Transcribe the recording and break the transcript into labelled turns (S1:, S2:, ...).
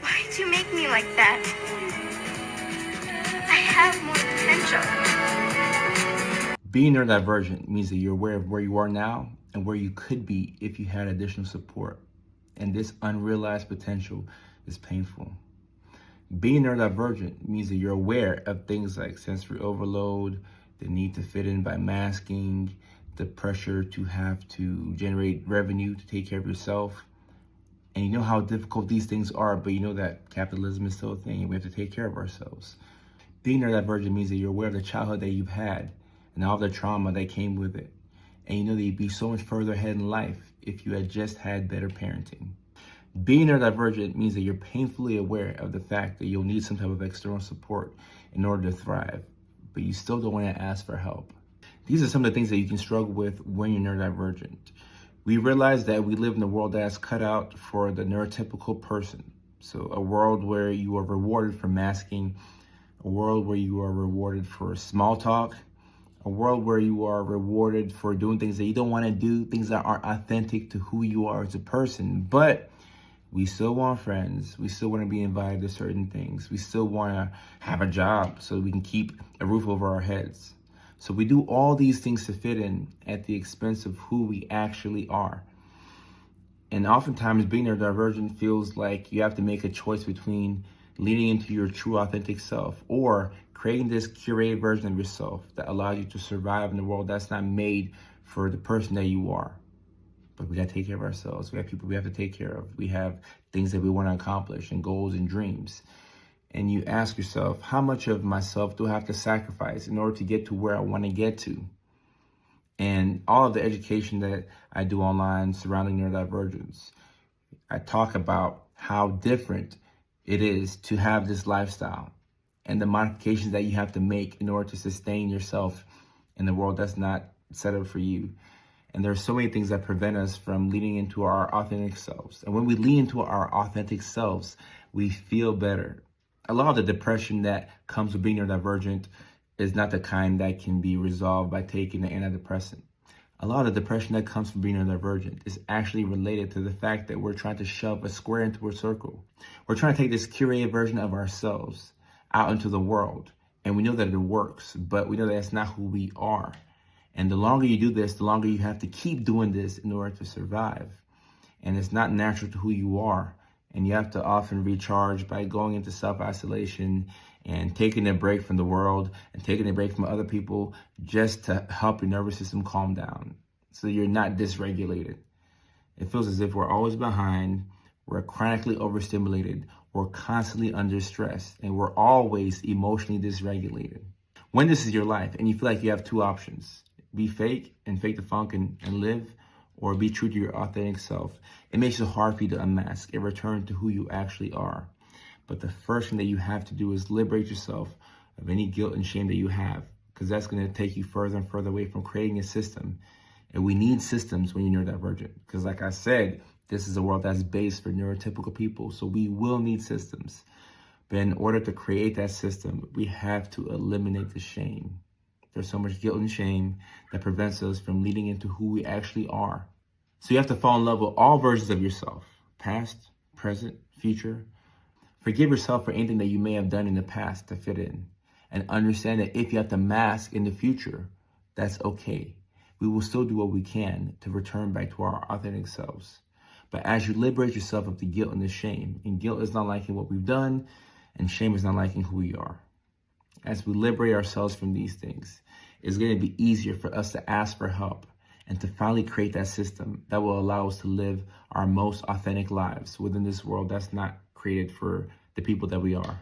S1: Why'd you make me like that? I have more potential.
S2: Being neurodivergent means that you're aware of where you are now and where you could be if you had additional support. And this unrealized potential is painful. Being neurodivergent means that you're aware of things like sensory overload, the need to fit in by masking, the pressure to have to generate revenue to take care of yourself. And you know how difficult these things are, but you know that capitalism is still a thing and we have to take care of ourselves. Being neurodivergent means that you're aware of the childhood that you've had and all the trauma that came with it. And you know that you'd be so much further ahead in life if you had just had better parenting. Being neurodivergent means that you're painfully aware of the fact that you'll need some type of external support in order to thrive, but you still don't want to ask for help. These are some of the things that you can struggle with when you're neurodivergent. We realize that we live in a world that's cut out for the neurotypical person. So a world where you are rewarded for masking, a world where you are rewarded for small talk, a world where you are rewarded for doing things that you don't want to do, things that aren't authentic to who you are as a person. But we still want friends. We still want to be invited to certain things. We still want to have a job so we can keep a roof over our heads. So we do all these things to fit in at the expense of who we actually are. And oftentimes being neurodivergent feels like you have to make a choice between leaning into your true authentic self or creating this curated version of yourself that allows you to survive in a world that's not made for the person that you are. But we gotta take care of ourselves. We have people we have to take care of. We have things that we wanna accomplish and goals and dreams. And you ask yourself, how much of myself do I have to sacrifice in order to get to where I wanna get to? And all of the education that I do online surrounding neurodivergence, I talk about how different it is to have this lifestyle and the modifications that you have to make in order to sustain yourself in a world that's not set up for you. And there's so many things that prevent us from leaning into our authentic selves. And when we lean into our authentic selves, we feel better. A lot of the depression that comes with being neurodivergent is not the kind that can be resolved by taking an antidepressant. A lot of the depression that comes from being neurodivergent is actually related to the fact that we're trying to shove a square into a circle. We're trying to take this curated version of ourselves out into the world. And we know that it works, but we know that that's not who we are. And the longer you do this, the longer you have to keep doing this in order to survive. And it's not natural to who you are. And you have to often recharge by going into self-isolation and taking a break from the world and taking a break from other people just to help your nervous system calm down so you're not dysregulated. It feels as if we're always behind, we're chronically overstimulated, we're constantly under stress, and we're always emotionally dysregulated. When this is your life and you feel like you have two options, be fake and fake the funk and live, or be true to your authentic self, it makes it hard for you to unmask and return to who you actually are. But the first thing that you have to do is liberate yourself of any guilt and shame that you have, because that's going to take you further and further away from creating a system. And we need systems when you're neurodivergent, because like I said, this is a world that's based for neurotypical people. So we will need systems. But in order to create that system, we have to eliminate the shame. There's so much guilt and shame that prevents us from leading into who we actually are. So you have to fall in love with all versions of yourself, past, present, future. Forgive yourself for anything that you may have done in the past to fit in. And understand that if you have to mask in the future, that's okay. We will still do what we can to return back to our authentic selves. But as you liberate yourself of the guilt and the shame, and guilt is not liking what we've done, and shame is not liking who we are. As we liberate ourselves from these things, it's going to be easier for us to ask for help and to finally create that system that will allow us to live our most authentic lives within this world that's not created for the people that we are.